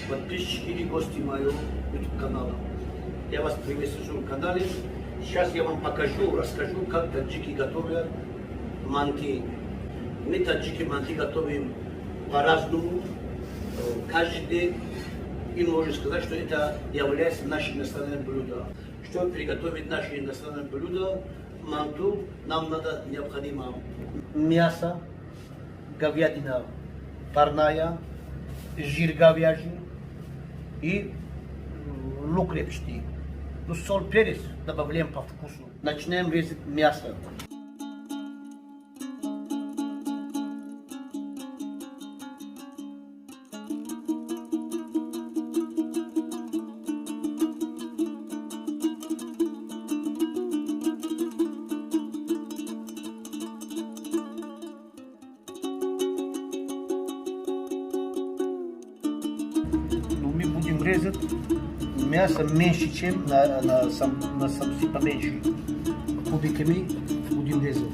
подписчики и гости моего YouTube канала. Я вас приветствую в канале. Сейчас я вам расскажу, как таджики готовят манти. Мы таджики манти готовим по-разному, каждый день. И можно сказать, что это является нашим национальным блюдом. Чтобы приготовить наше иностранное блюдо, манту, нам необходимо мясо, говядина парная, жир говяжий и лук репчатый. Ну, соль, перец добавляем по вкусу. Начинаем резать мясо. Мы будем резать мясо меньше, чем на самси поменьше. Кубиками будем резать.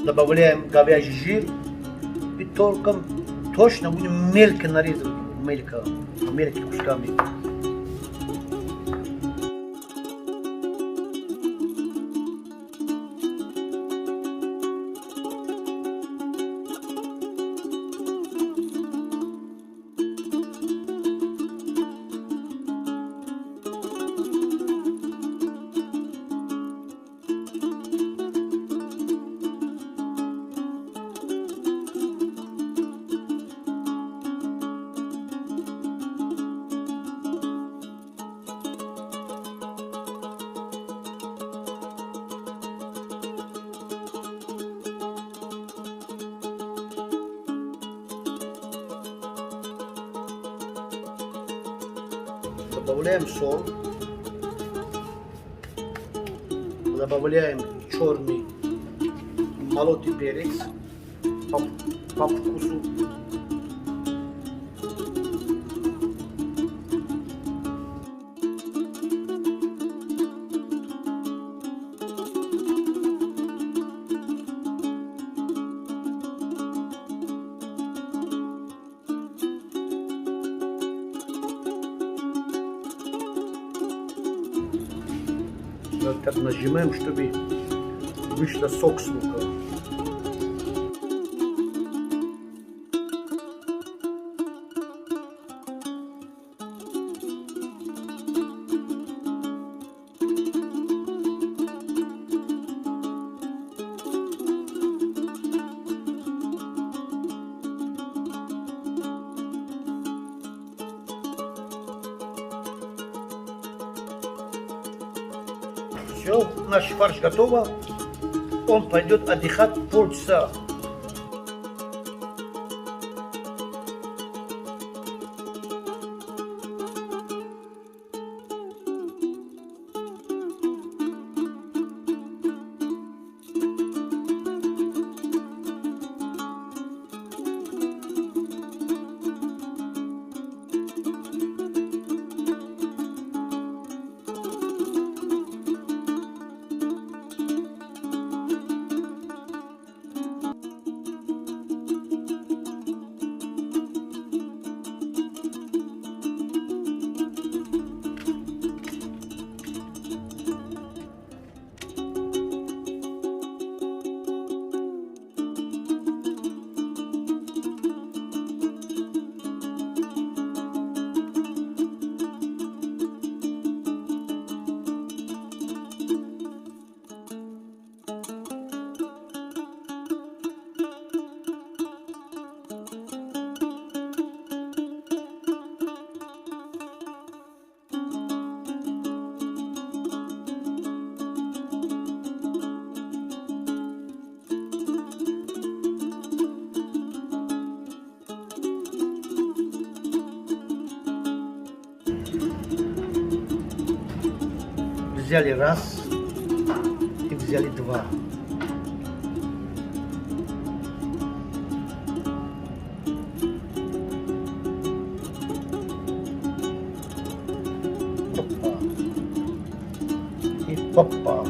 Добавляем говяжий жир и только точно будем мелко нарезать, мелкими кусками. Добавляем соль, добавляем черный молотый перец по вкусу. Вот так нажимаем, чтобы вышел сок с лука. Все, наш фарш готов. Он пойдет отдыхать полчаса. взяли раз и взяли два. Опа. И попал.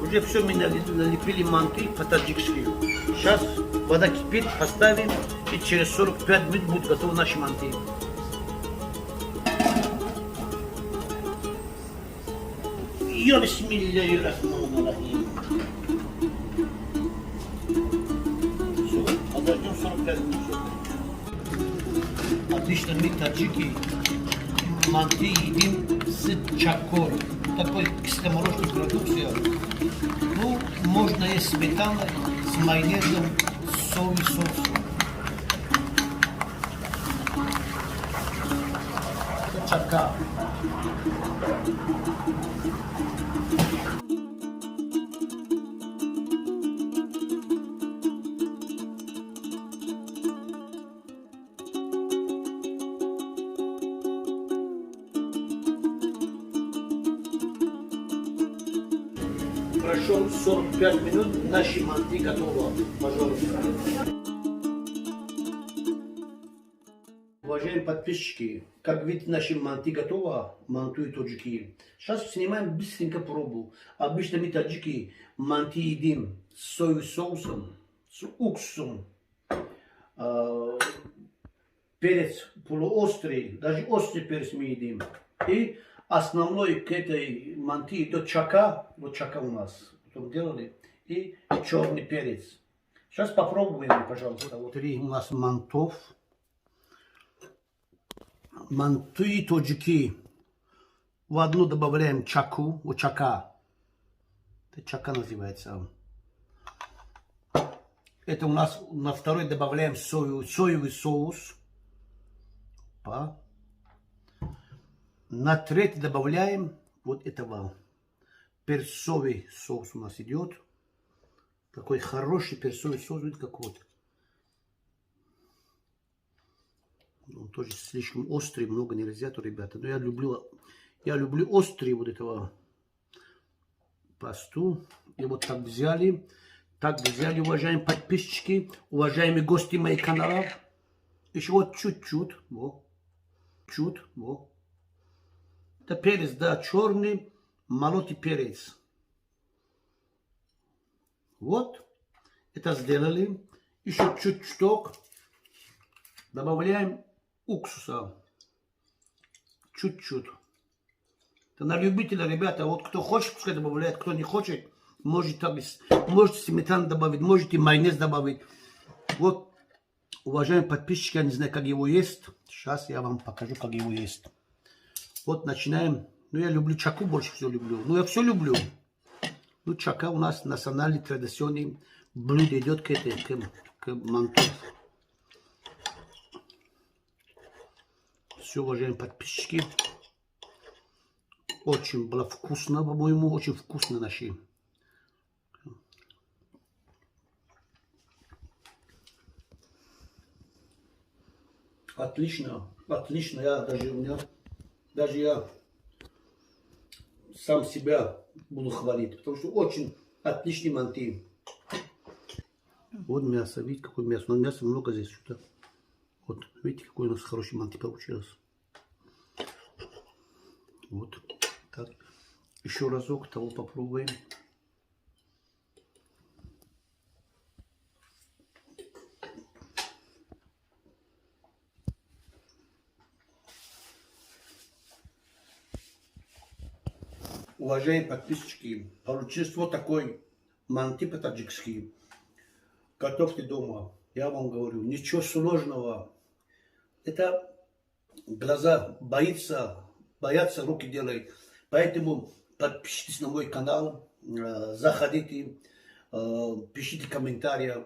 Уже все мы налепили манты по-таджикски. Сейчас вода кипит, поставим, и через 45 минут будут готовы наши манты. Я бисмиллахир-рахманир-рахим. Все, подождем 45 минут. Отлично, мы таджики манты едим с чакой. Такой кисломолочный продукция. Ну, можно есть сметаной, с майонезом, с соевым соусом. Это чака. Прошло 45 минут, наши манты готовы. Пожалуйста. Уважаемые подписчики, как видите, наши манты готовы, манту и таджики. Сейчас снимаем быстренько пробу. Обычно мы таджики манты едим с соевым соусом, с уксусом, перец полуострый, даже острый перец мы едим. И основной к этой манты идет чака, вот чака у нас потом делали, и черный перец. Сейчас попробуем, пожалуйста. Вот 3 у нас мантов. Манты и таджики. В одну добавляем чаку, вот чака. Это чака называется. Это у нас на второй добавляем соевый соус. Опа. На третий добавляем вот этого перцовый соус у нас идет. Такой хороший перцовый соус, видите, как вот. Он тоже слишком острый, много нельзя, то, ребята. Но я люблю острый вот этого пасту. И вот так взяли, уважаемые подписчики, уважаемые гости моего канала. Еще вот чуть-чуть, вот, вот. Это перец, да, черный, молотый перец. Вот, это сделали. Еще чуть-чуть добавляем уксуса. Чуть-чуть. Это на любителя, ребята. Вот кто хочет, пускай добавляет. Кто не хочет, можете сметану добавить, можете майонез добавить. Вот, уважаемые подписчики, я не знаю, как его есть. Сейчас я вам покажу, как его есть. Вот начинаем. Ну, я люблю чаку, больше всего люблю. Ну, я все люблю. Ну, чака у нас национальный, традиционный. блюдо идет к манту. Все, уважаемые подписчики. Очень было вкусно, по-моему, очень вкусно наши. Отлично, отлично. Даже я сам себя буду хвалить, потому что очень отличный манти. Вот мясо, видите, какое мясо. Но мяса много здесь что-то. Вот, видите, какой у нас хороший манти получился. Вот, так. Еще разок того попробуем. Уважаемые подписчики, получился вот такой манти по-таджикски. Готовьте дома. Я вам говорю, ничего сложного. Это глаза боятся, руки делают. Поэтому подпишитесь на мой канал, заходите, пишите комментарии,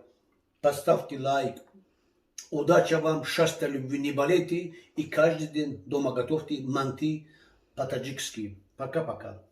поставьте лайк. Удачи вам, счастья, любви, не болейте. И каждый день дома готовьте манти по-таджикски. Пока-пока.